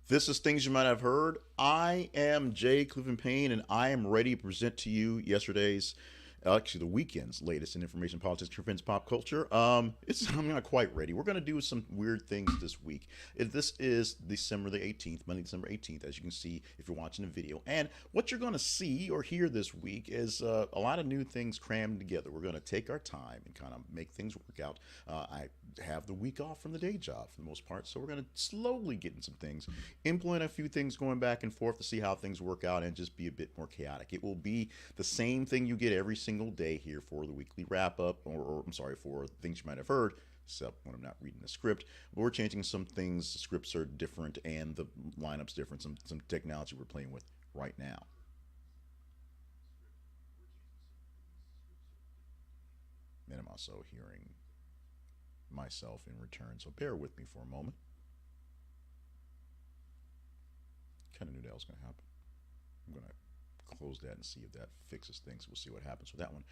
This is Things You Might Have Heard. I am Jay Cleveland Payne, and I am ready to present to you the weekend's latest in information, politics, current events, pop culture. I'm not quite ready. We're going to do some weird things this week. This is December the 18th, Monday, December 18th, as you can see if you're watching the video. And what you're going to see or hear this week is a lot of new things crammed together. We're going to take our time and kind of make things work out. I have the week off from the day job for the most part, so we're going to slowly get in some things, implement a few things going back and forth to see how things work out and just be a bit more chaotic. It will be the same thing you get every single day here for the weekly wrap up, or I'm sorry, for Things You Might Have Heard, except when I'm not reading the script. But we're changing some things. The scripts are different and the lineup's different. Some technology we're playing with right now. And I'm also hearing myself in return, so bear with me for a moment. Kind of knew that was going to happen. I'm going to close that and see if that fixes things. We'll see what happens with that one.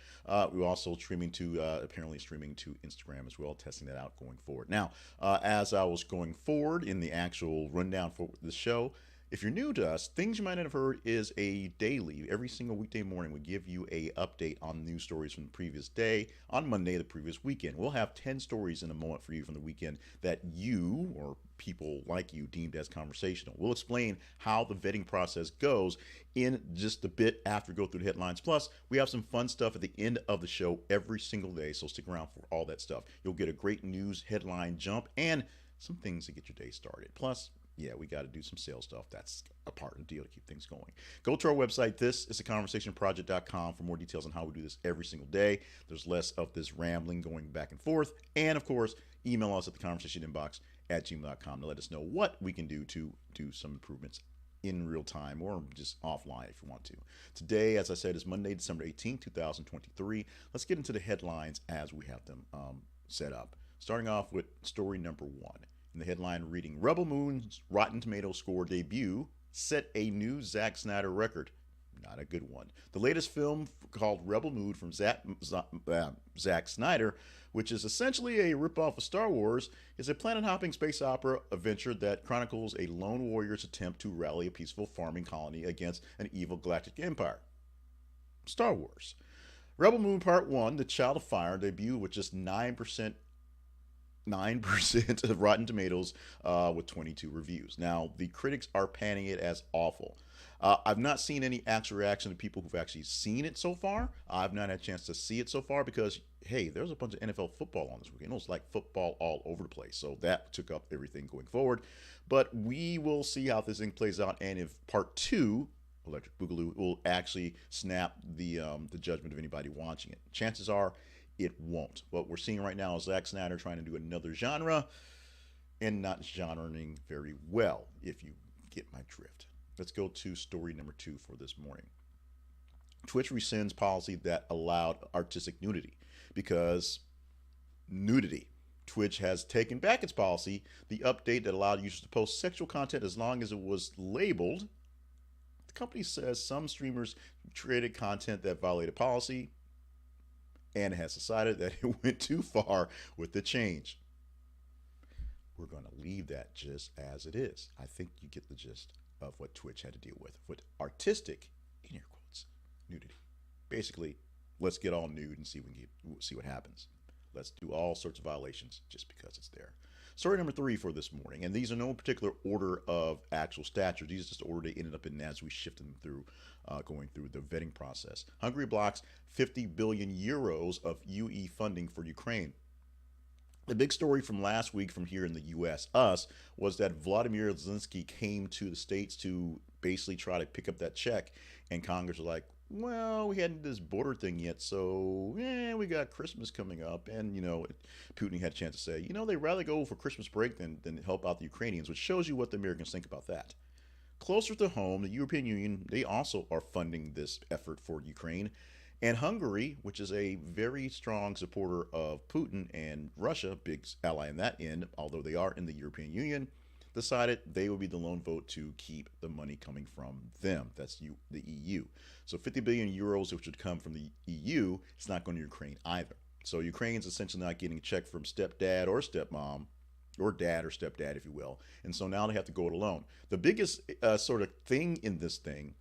We're also apparently streaming to Instagram as well, testing that out going forward. Now, as I was going forward in the actual rundown for the show, if you're new to us, Things You Might Not Have Heard is a daily, every single weekday morning, we give you a update on news stories from the previous day, on Monday, the previous weekend. We'll have 10 stories in a moment for you from the weekend that you, or people like you, deemed as conversational. We'll explain how the vetting process goes in just a bit after we go through the headlines. Plus, we have some fun stuff at the end of the show every single day, so stick around for all that stuff. You'll get a great news headline jump and some things to get your day started. Plus, yeah, we got to do some sales stuff. That's a part of the deal to keep things going. Go to our website. This is theconversationproject.com for more details on how we do this every single day. There's less of this rambling going back and forth. And of course, email us at theconversationinbox@gmail.com to let us know what we can do to do some improvements in real time or just offline if you want to. Today, as I said, is Monday, December 18th, 2023. Let's get into the headlines as we have them set up. Starting off with story number one. In the headline reading, Rebel Moon's Rotten Tomatoes score debut set a new Zack Snyder record. Not a good one. The latest film called Rebel Moon from Zack Snyder, which is essentially a ripoff of Star Wars, is a planet-hopping space opera adventure that chronicles a lone warrior's attempt to rally a peaceful farming colony against an evil galactic empire. Star Wars. Rebel Moon Part 1, The Child of Fire, debuted with just 9% of Rotten Tomatoes with 22 reviews. Now, the critics are panning it as awful. I've not seen any actual reaction to people who've actually seen it so far. I've not had a chance to see it so far because, hey, there's a bunch of NFL football on this weekend. It was like football all over the place. So that took up everything going forward. But we will see how this thing plays out and if part two, Electric Boogaloo, will actually snap the judgment of anybody watching it. Chances are it won't. What we're seeing right now is Zack Snyder trying to do another genre and not genreing very well, if you get my drift. Let's go to story number two for this morning. Twitch rescinds policy that allowed artistic nudity because nudity. Twitch has taken back its policy, the update that allowed users to post sexual content as long as it was labeled. The company says some streamers created content that violated policy and has decided that it went too far with the change. We're going to leave that just as it is. I think you get the gist of what Twitch had to deal with artistic, in air quotes, nudity. Basically, let's get all nude and see what happens. Let's do all sorts of violations just because it's there. Story number three for this morning, and these are no particular order of actual stature. These are just the order they ended up in as we shifted them through, going through the vetting process. Hungary blocks 50 billion euros of UE funding for Ukraine. The big story from last week from here in the U.S., was that Vladimir Zelensky came to the States to basically try to pick up that check, and Congress was like, well, we hadn't done this border thing yet, so we got Christmas coming up. And, Putin had a chance to say, they'd rather go for Christmas break than help out the Ukrainians, which shows you what the Americans think about that. Closer to home, the European Union, they also are funding this effort for Ukraine. And Hungary, which is a very strong supporter of Putin and Russia, big ally in that end, although they are in the European Union, decided they would be the lone vote to keep the money coming from them. That's the EU. So 50 billion euros, which would come from the EU, it's not going to Ukraine either. So Ukraine's essentially not getting a check from stepdad or stepmom or dad or stepdad, if you will. And so now they have to go it alone. The biggest sort of thing in this thing,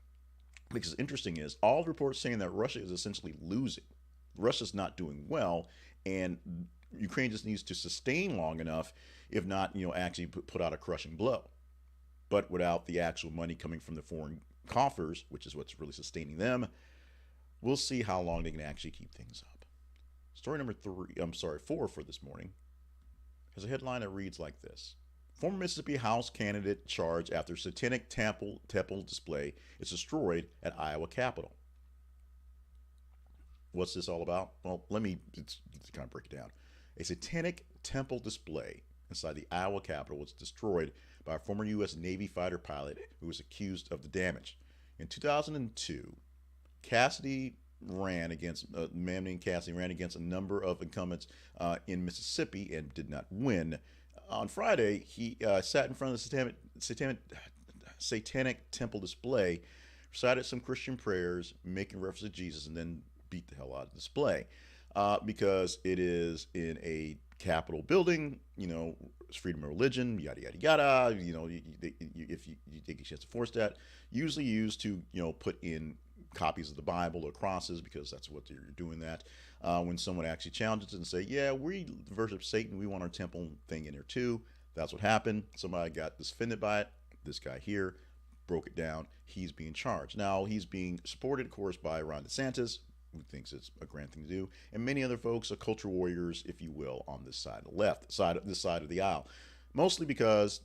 which is interesting, is all reports saying that Russia is essentially losing. Russia's not doing well, and Ukraine just needs to sustain long enough, if not, actually put out a crushing blow. But without the actual money coming from the foreign coffers, which is what's really sustaining them, we'll see how long they can actually keep things up. Story number four for this morning has a headline that reads like this. Former Mississippi House candidate charged after Satanic Temple display is destroyed at Iowa Capitol. What's this all about? Well, let me kind of break it down. A Satanic Temple display inside the Iowa Capitol was destroyed by a former U.S. Navy fighter pilot who was accused of the damage. In 2002, Cassidy ran against a man named Cassidy ran against a number of incumbents in Mississippi and did not win. On Friday, he sat in front of the Satanic Temple display, recited some Christian prayers, making reference to Jesus, and then beat the hell out of the display because it is in a Capitol building. It's freedom of religion, yada yada yada. If you take a chance to force that, usually used to put in copies of the Bible or crosses, because that's what you're doing that. When someone actually challenges it and say, yeah, we worship Satan, we want our temple thing in there too. That's what happened. Somebody got offended by it. This guy here broke it down. He's being charged. Now, he's being supported, of course, by Ron DeSantis, who thinks it's a grand thing to do, and many other folks, culture warriors, if you will, on this side of the this side of the aisle. Mostly because,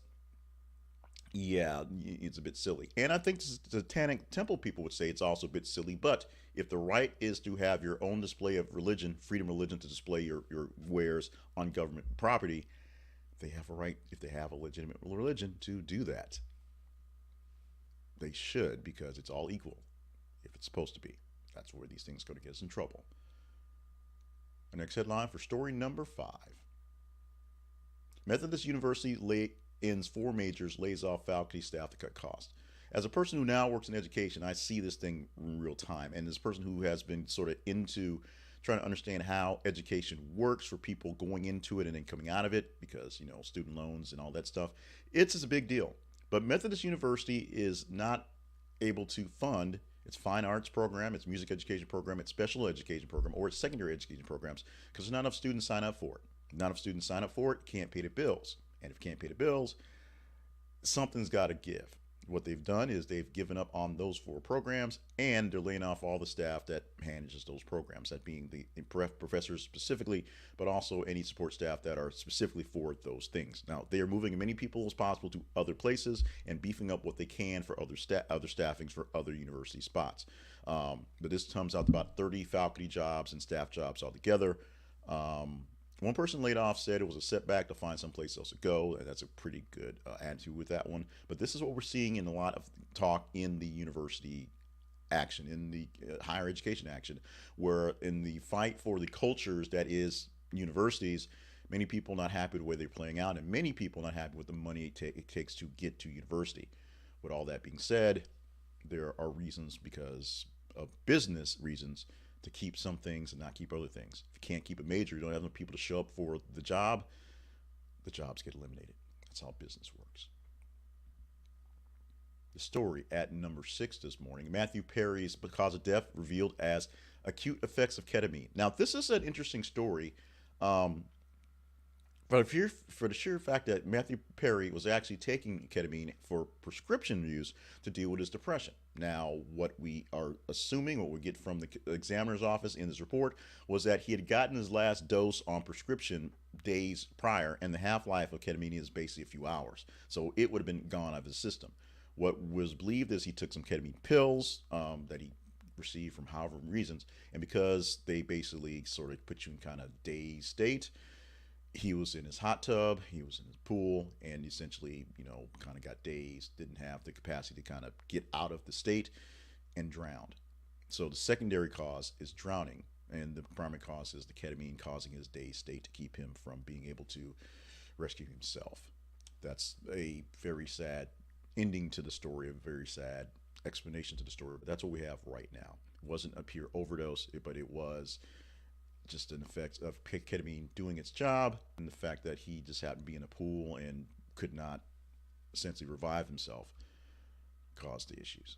yeah, it's a bit silly. And I think the Satanic Temple people would say it's also a bit silly, but if the right is to have your own display of religion, freedom of religion, to display your wares on government property, they have a right, if they have a legitimate religion, to do that. They should, because it's all equal, if it's supposed to be. That's where these things go to get us in trouble. Our next headline for story number 5. Methodist University ends 4 majors, lays off faculty staff to cut costs. As a person who now works in education, I see this thing in real time. And as a person who has been sort of into trying to understand how education works for people going into it and then coming out of it, because, student loans and all that stuff, it's a big deal. But Methodist University is not able to fund its fine arts program, its music education program, its special education program, or its secondary education programs, because there's not enough students sign up for it. Not enough students sign up for it, can't pay the bills. And if you can't pay the bills, something's got to give. What they've done is they've given up on those 4 programs, and they're laying off all the staff that manages those programs, that being the professors specifically, but also any support staff that are specifically for those things. Now, they are moving as many people as possible to other places and beefing up what they can for other staffings for other university spots. But this comes out to about 30 faculty jobs and staff jobs altogether. One person laid off said it was a setback to find someplace else to go, and that's a pretty good attitude with that one. But this is what we're seeing in a lot of talk in the university action, in the higher education action, where in the fight for the cultures that is universities, many people not happy with the way they're playing out, and many people not happy with the money it takes to get to university. With all that being said, there are reasons, because of business reasons, to keep some things and not keep other things. If you can't keep a major, you don't have enough people to show up for the jobs get eliminated. That's how business works. The story at number 6 this morning: Matthew Perry's cause of death revealed as acute effects of ketamine. Now, this is an interesting story. But for the sheer fact that Matthew Perry was actually taking ketamine for prescription use to deal with his depression. Now, what we are assuming, what we get from the examiner's office in this report, was that he had gotten his last dose on prescription days prior, and the half-life of ketamine is basically a few hours. So it would have been gone out of his system. What was believed is he took some ketamine pills that he received from however reasons, and because they basically sort of put you in kind of dazed state, he was in his hot tub, he was in his pool, and essentially, kind of got dazed, didn't have the capacity to kind of get out of the state, and drowned. So the secondary cause is drowning, and the primary cause is the ketamine causing his dazed state to keep him from being able to rescue himself. That's a very sad ending to the story, a very sad explanation to the story. But that's what we have right now. It wasn't a pure overdose, but it was just an effect of ketamine doing its job, and the fact that he just happened to be in a pool and could not essentially revive himself caused the issues.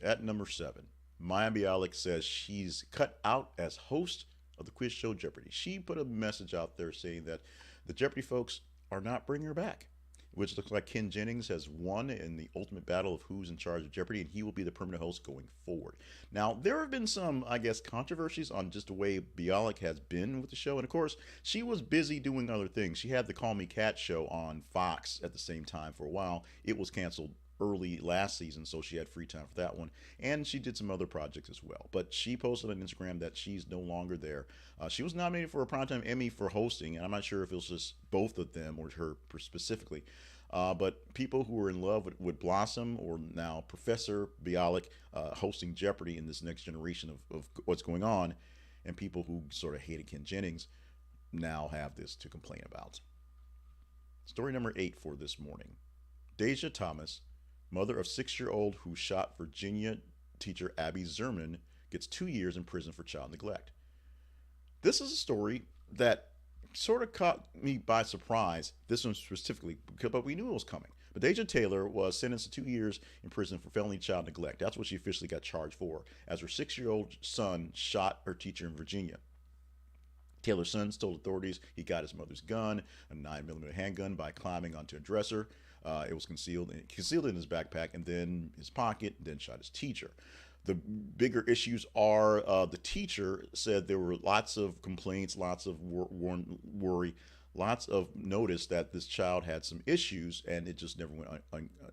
At number 7, Mayim Bialik says she's cut out as host of the quiz show Jeopardy. She put a message out there saying that the Jeopardy folks are not bringing her back, which looks like Ken Jennings has won in the ultimate battle of who's in charge of Jeopardy, and he will be the permanent host going forward. Now, there have been some, I guess, controversies on just the way Bialik has been with the show, and of course, she was busy doing other things. She had the Call Me Kat show on Fox at the same time for a while. It was canceled early last season, so she had free time for that one, and she did some other projects as well. But she posted on Instagram that she's no longer there. She was nominated for a Primetime Emmy for hosting, and I'm not sure if it was just both of them or her specifically. But people who were in love with Blossom, or now Professor Bialik, hosting Jeopardy in this next generation of what's going on, and people who sort of hated Ken Jennings now have this to complain about. Story number 8 for this morning. Deja Thomas, mother of 6-year-old who shot Virginia teacher Abby Zwerner, gets 2 years in prison for child neglect. This is a story that sort of caught me by surprise, this one specifically, but we knew it was coming. But Deja Taylor was sentenced to 2 years in prison for felony child neglect. That's what she officially got charged for, as her 6-year-old son shot her teacher in Virginia. Taylor's son told authorities he got his mother's gun, a 9mm handgun, by climbing onto a dresser. It was concealed in his backpack and then his pocket, and then shot his teacher. The bigger issues are the teacher said there were lots of complaints, lots of worry, lots of notice that this child had some issues, and it just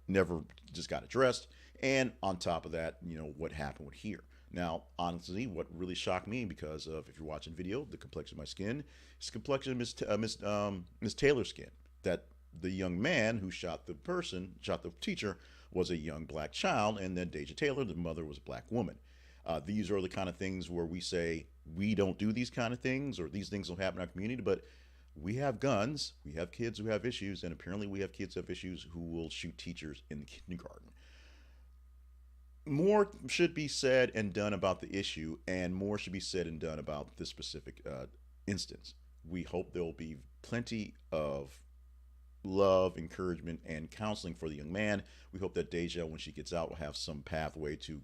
never just got addressed. And on top of that, what happened with here. Now, honestly, what really shocked me, because of, if you're watching video, the complexion of my skin, is the complexion of Miss Taylor's skin. That the young man who shot the teacher, was a young black child, and then Deja Taylor, the mother, was a black woman. These are the kind of things where we say we don't do these kind of things, or these things don't happen in our community, but we have guns, we have kids who have issues, and apparently we have kids who have issues who will shoot teachers in the kindergarten. More should be said and done about the issue, and more should be said and done about this specific instance. We hope there will be plenty of love, encouragement, and counseling for the young man. We hope that Deja, when she gets out, will have some pathway to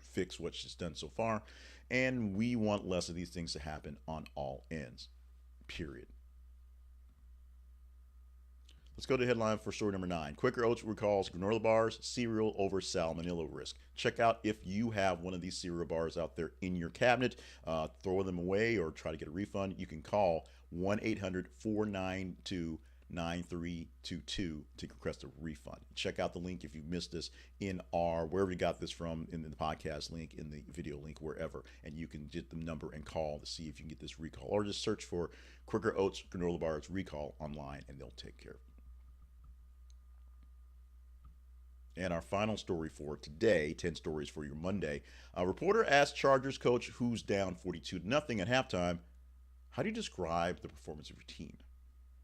fix what she's done so far. And we want less of these things to happen on all ends. Period. Let's go to the headline for story number 9. Quaker Oats recalls granola bars, cereal over salmonella risk. Check out if you have one of these cereal bars out there in your cabinet. Throw them away or try to get a refund. You can call 1-800-492-9322 to request a refund. Check out the link if you missed this in wherever you got this from, in the podcast link, in the video link, wherever, and you can get the number and call to see if you can get this recall, or just search for Quaker Oats granola bars recall online, and they'll take care of it. And our final story for today, 10 stories for your Monday. A reporter asked Chargers coach, who's down 42-0 at halftime, how do you describe the performance of your team?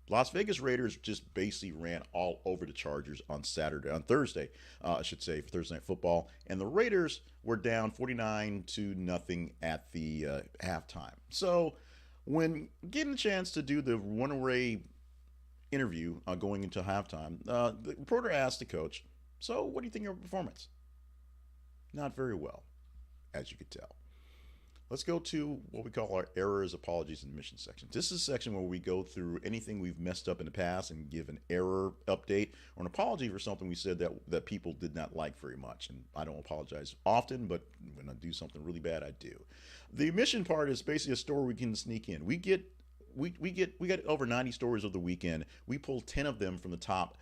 Las Vegas Raiders just basically ran all over the Chargers on Thursday, for Thursday Night Football. And the Raiders were down 49-0 at the halftime. So when getting a chance to do the one-way interview going into halftime, the reporter asked the coach, so what do you think of your performance? Not very well, as you could tell. Let's go to what we call our errors, apologies, and admissions section. This is a section where we go through anything we've messed up in the past and give an error update or an apology for something we said that people did not like very much. And I don't apologize often, but when I do something really bad, I do. The admission part is basically a story we can sneak in. We got over 90 stories of the weekend. We pulled 10 of them from the top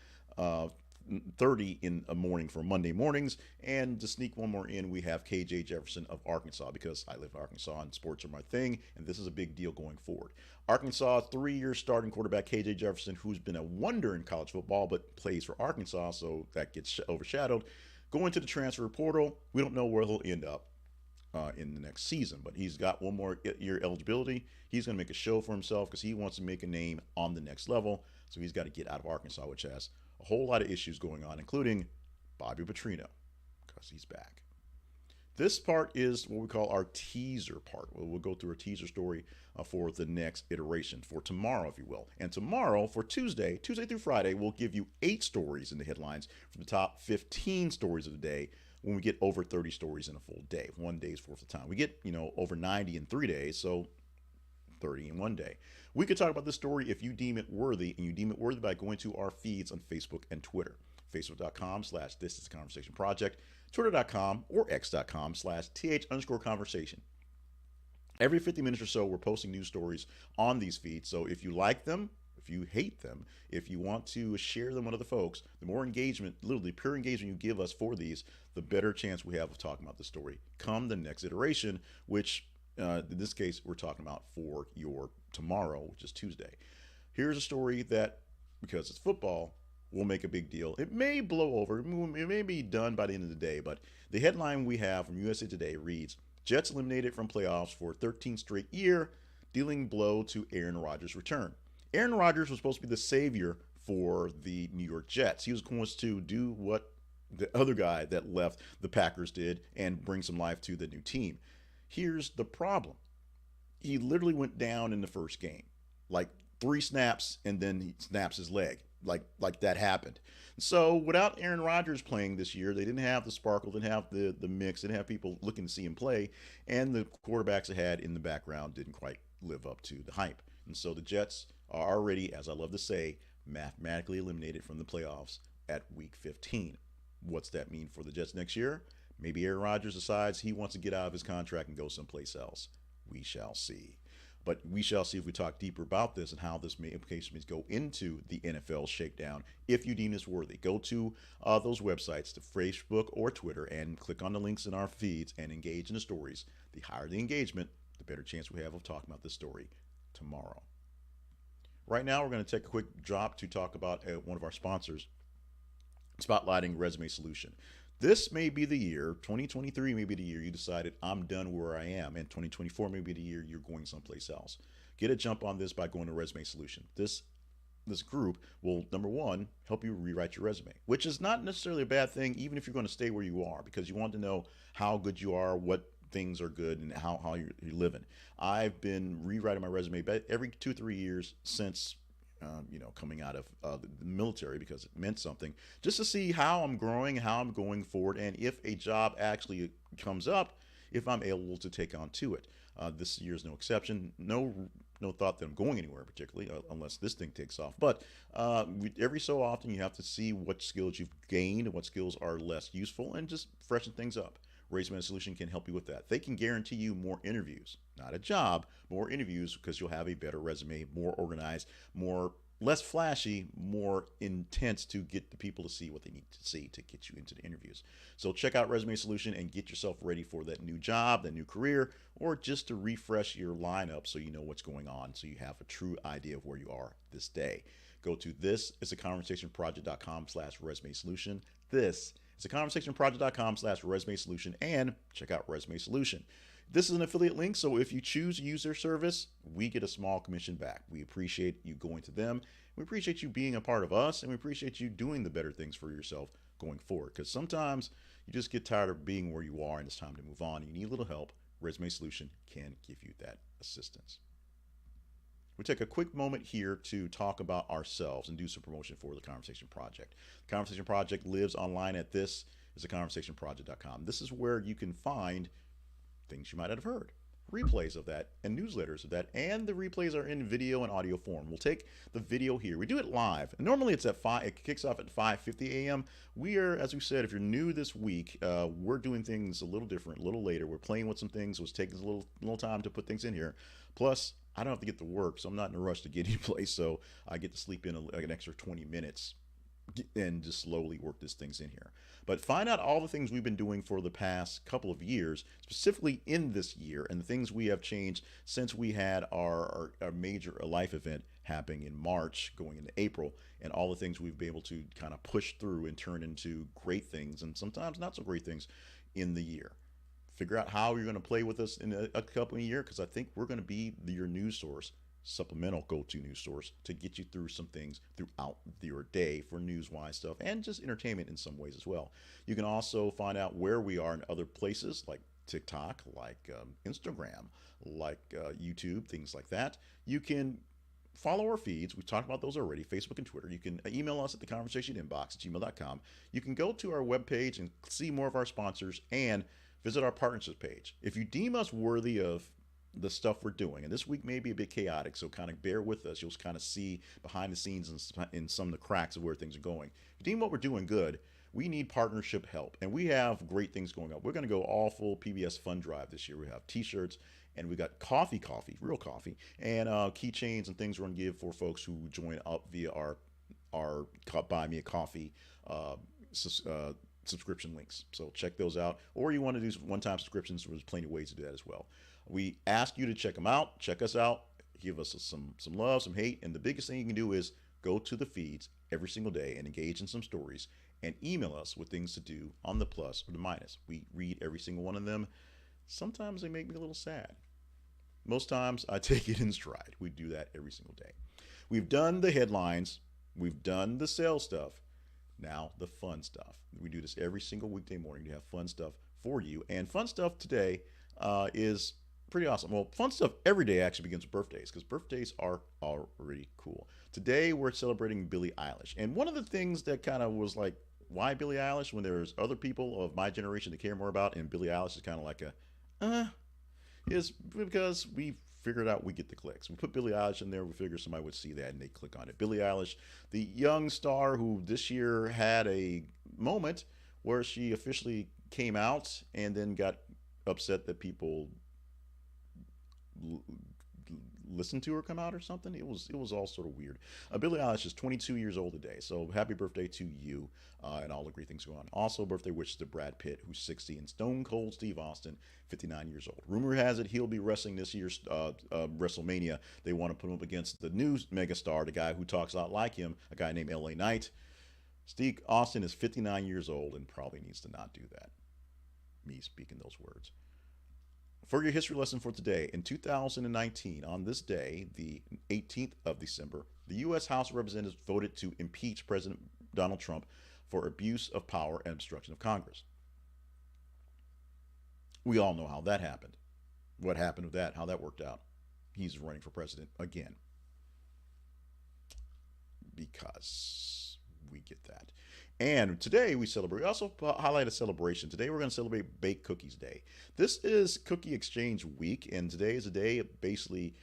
30 in a morning for Monday mornings. And to sneak one more in, we have KJ Jefferson of Arkansas, because I live in Arkansas and sports are my thing, and this is a big deal going forward. Arkansas 3-year starting quarterback KJ Jefferson, who's been a wonder in college football but plays for Arkansas, so that gets overshadowed. Going to the transfer portal, we don't know where he'll end up in the next season, but he's got one more year eligibility. He's going to make a show for himself because he wants to make a name on the next level, so he's got to get out of Arkansas, which has a whole lot of issues going on, including Bobby Petrino, because he's back. This part is what we call our teaser part. We'll go through a teaser story for the next iteration, for tomorrow, if you will. And tomorrow, for Tuesday through Friday, we'll give you 8 stories in the headlines from the top 15 stories of the day when we get over 30 stories in a full day. One day's worth of time. We get, over 90 in 3 days, so 30 in one day. We could talk about this story if you deem it worthy, and you deem it worthy by going to our feeds on Facebook and Twitter. Facebook.com/This Is Conversation Project, Twitter.com or X.com/TH_conversation. Every 50 minutes or so, we're posting news stories on these feeds. So if you like them, if you hate them, if you want to share them with other folks, the more engagement, literally pure engagement you give us for these, the better chance we have of talking about the story come the next iteration, which in this case, we're talking about for your tomorrow, which is Tuesday. Here's a story that, because it's football, will make a big deal. It may blow over. It may be done by the end of the day, but the headline we have from USA Today reads, Jets eliminated from playoffs for 13th straight year, dealing blow to Aaron Rodgers' return. Aaron Rodgers was supposed to be the savior for the New York Jets. He was going to do what the other guy that left the Packers did and bring some life to the new team. Here's the problem. He literally went down in the first game, like 3 snaps, and then he snaps his leg. Like that happened. So without Aaron Rodgers playing this year, they didn't have the sparkle, didn't have the mix, didn't have people looking to see him play, and the quarterbacks they had in the background didn't quite live up to the hype. And so the Jets are already, as I love to say, mathematically eliminated from the playoffs at week 15. What's that mean for the Jets next year? Maybe Aaron Rodgers decides he wants to get out of his contract and go someplace else. We shall see. But we shall see if we talk deeper about this and how this may implications go into the NFL shakedown. If you deem this worthy, go to those websites, to Facebook or Twitter, and click on the links in our feeds and engage in the stories. The higher the engagement, the better chance we have of talking about this story tomorrow. Right now, we're going to take a quick drop to talk about one of our sponsors, spotlighting Resume Solution. This may be the year, 2023 may be the year you decided I'm done where I am, and 2024 may be the year you're going someplace else. Get a jump on this by going to Resume Solution. This group will, number one, help you rewrite your resume, which is not necessarily a bad thing, even if you're going to stay where you are, because you want to know how good you are, what things are good, and how you're living. I've been rewriting my resume every 2-3 years since coming out of the military, because it meant something, just to see how I'm growing, how I'm going forward, and if a job actually comes up, if I'm able to take on to it. This year is no exception. No thought that I'm going anywhere particularly, unless this thing takes off. But every so often, you have to see what skills you've gained and what skills are less useful, and just freshen things up. Resume Solution can help you with that. They can guarantee you more interviews, not a job, more interviews, because you'll have a better resume, more organized, less flashy, more intense, to get the people to see what they need to see to get you into the interviews. So check out Resume Solution and get yourself ready for that new job, that new career, or just to refresh your lineup so you know what's going on, so you have a true idea of where you are this day. Go to thisisaconversationproject.com/resume solution. This is theconversationproject.com/resume solution, and check out Resume Solution. This is an affiliate link, so if you choose to use their service, we get a small commission back. We appreciate you going to them. We appreciate you being a part of us, and we appreciate you doing the better things for yourself going forward, because sometimes you just get tired of being where you are and it's time to move on. You need a little help. Resume Solution can give you that assistance. We take a quick moment here to talk about ourselves and do some promotion for the Conversation Project. The Conversation Project lives online at thisisaconversationproject.com. This is where you can find things you might not have heard, replays of that, and newsletters of that, and the replays are in video and audio form. We'll take the video here. We do it live. Normally it's at 5. It kicks off at 5:50 a.m. We are, as we said, if you're new this week, we're doing things a little different, a little later. We're playing with some things. It was taking us a little time to put things in here. Plus, I don't have to get to work, so I'm not in a rush to get any place. So I get to sleep in an extra 20 minutes and just slowly work these things in here. But find out all the things we've been doing for the past couple of years, specifically in this year, and the things we have changed since we had our major life event happening in March going into April, and all the things we've been able to kind of push through and turn into great things, and sometimes not so great things in the year. Figure out how you're going to play with us in a couple of years, because I think we're going to be your news source supplemental go-to news source to get you through some things throughout your day for news-wise stuff and just entertainment in some ways as well. You can also find out where we are in other places like TikTok, like Instagram, like YouTube, things like that. You can follow our feeds. We've talked about those already, Facebook and Twitter. You can email us at the conversation inbox at gmail.com. You can go to our webpage and see more of our sponsors and visit our partnerships page. If you deem us worthy of the stuff we're doing, and this week may be a bit chaotic, so kind of bear with us. You'll kind of see behind the scenes and in some of the cracks of where things are going. If you deem what we're doing good, we need partnership help, and we have great things going on. We're going to go all full PBS fund drive this year. We have t-shirts, and we got coffee, real coffee, and keychains and things we're going to give for folks who join up via our Buy Me a Coffee subscription links. So check those out. Or you want to do one-time subscriptions, there's plenty of ways to do that as well. We ask you to check them out, check us out, give us some love, some hate, and the biggest thing you can do is go to the feeds every single day and engage in some stories and email us with things to do on the plus or the minus. We read every single one of them. Sometimes they make me a little sad. Most times I take it in stride. We do that every single day. We've done the headlines. We've done the sales stuff. Now the fun stuff. We do this every single weekday morning to have fun stuff for you. And fun stuff today is pretty awesome. Well, fun stuff every day actually begins with birthdays because birthdays are already cool. Today we're celebrating Billie Eilish. And one of the things that kind of was like, why Billie Eilish when there's other people of my generation to care more about, and Billie Eilish is kind of like is because we figured out we get the clicks. We put Billie Eilish in there, we figure somebody would see that and they click on it. Billie Eilish, the young star who this year had a moment where she officially came out and then got upset that people listen to her come out or something. It was all sort of weird. Billie Eilish is 22 years old today, so happy birthday to you and all the great things going on. Also, birthday wishes to Brad Pitt, who's 60, and Stone Cold Steve Austin, 59 years old. Rumor has it he'll be wrestling this year's WrestleMania. They want to put him up against the new megastar, the guy who talks a lot like him, a guy named LA Knight. Steve Austin is 59 years old and probably needs to not do that. Me speaking those words. For your history lesson for today, in 2019, on this day, the 18th of December, the U.S. House of Representatives voted to impeach President Donald Trump for abuse of power and obstruction of Congress. We all know how that happened. What happened with that, how that worked out. He's running for president again. Because we get that. And today we celebrate, we also highlight a celebration. Today we're going to celebrate Baked Cookies Day. This is Cookie Exchange Week, and today is a day, basically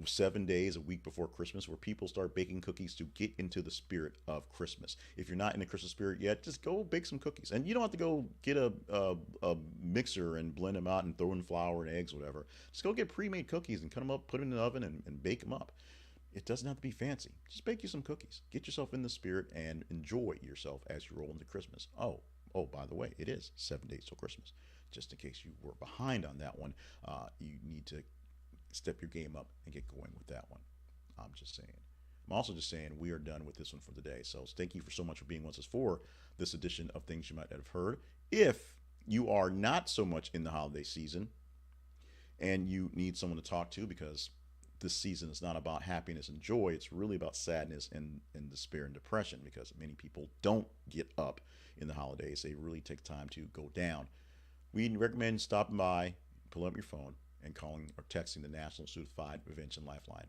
7 days, a week before Christmas, where people start baking cookies to get into the spirit of Christmas. If you're not in the Christmas spirit yet, just go bake some cookies. And you don't have to go get a mixer and blend them out and throw in flour and eggs, whatever. Just go get pre-made cookies and cut them up, put them in the oven, and bake them up. It doesn't have to be fancy. Just bake you some cookies. Get yourself in the spirit and enjoy yourself as you roll into Christmas. Oh, by the way, it is 7 days till Christmas. Just in case you were behind on that one, you need to step your game up and get going with that one. I'm just saying. I'm also just saying we are done with this one for the day. So thank you for so much for being with us for this edition of Things You Might Not Have Heard. If you are not so much in the holiday season and you need someone to talk to, because this season is not about happiness and joy, it's really about sadness and despair and depression, because many people don't get up in the holidays. They really take time to go down. We recommend stopping by, pulling up your phone, and calling or texting the National Suicide Prevention Lifeline.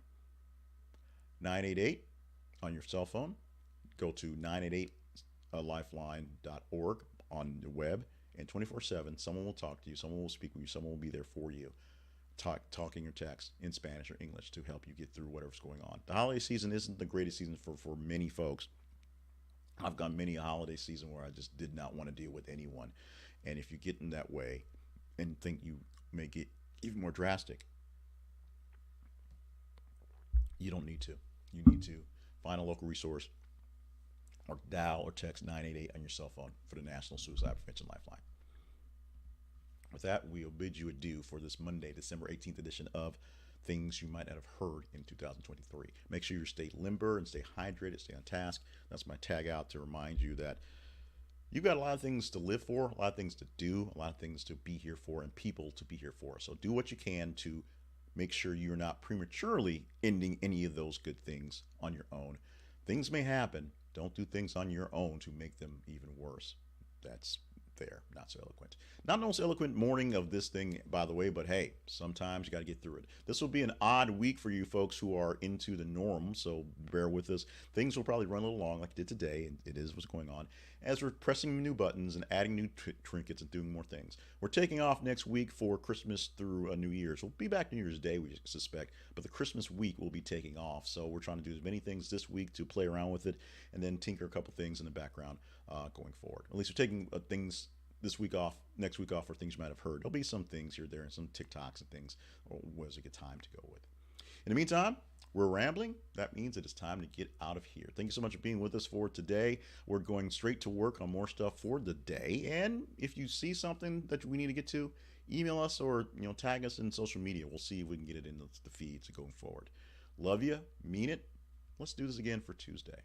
988 on your cell phone. Go to 988lifeline.org on the web, and 24/7, someone will talk to you, someone will speak with you, someone will be there for you. Talking or text in Spanish or English to help you get through whatever's going on. The holiday season isn't the greatest season for many folks. I've gone many a holiday season where I just did not want to deal with anyone. And if you get in that way and think you may get even more drastic, you don't need to. You need to find a local resource or dial or text 988 on your cell phone for the National Suicide Prevention Lifeline. With that, we'll bid you adieu for this Monday, December 18th edition of Things You Might Not Have Heard in 2023. Make sure you stay limber and stay hydrated, stay on task. That's my tag out to remind you that you've got a lot of things to live for, a lot of things to do, a lot of things to be here for, and people to be here for. So do what you can to make sure you're not prematurely ending any of those good things on your own. Things may happen. Don't do things on your own to make them even worse. That's there, not so eloquent. Not the most eloquent morning of this thing, by the way, but hey, sometimes you got to get through it. This will be an odd week for you folks who are into the norm, so bear with us. Things will probably run a little long like it did today, and it is what's going on, as we're pressing new buttons and adding new trinkets and doing more things. We're taking off next week for Christmas through New Year's. We'll be back New Year's Day, we suspect, but the Christmas week will be taking off, so we're trying to do as many things this week to play around with it, and then tinker a couple things in the background going forward. At least we're taking things this week off, next week off for things you might have heard. There'll be some things here, there, and some TikToks and things as we get time to go with. In the meantime, we're rambling. That means it is time to get out of here. Thank you so much for being with us for today. We're going straight to work on more stuff for the day. And if you see something that we need to get to, email us or tag us in social media. We'll see if we can get it in the feeds going forward. Love you. Mean it. Let's do this again for Tuesday.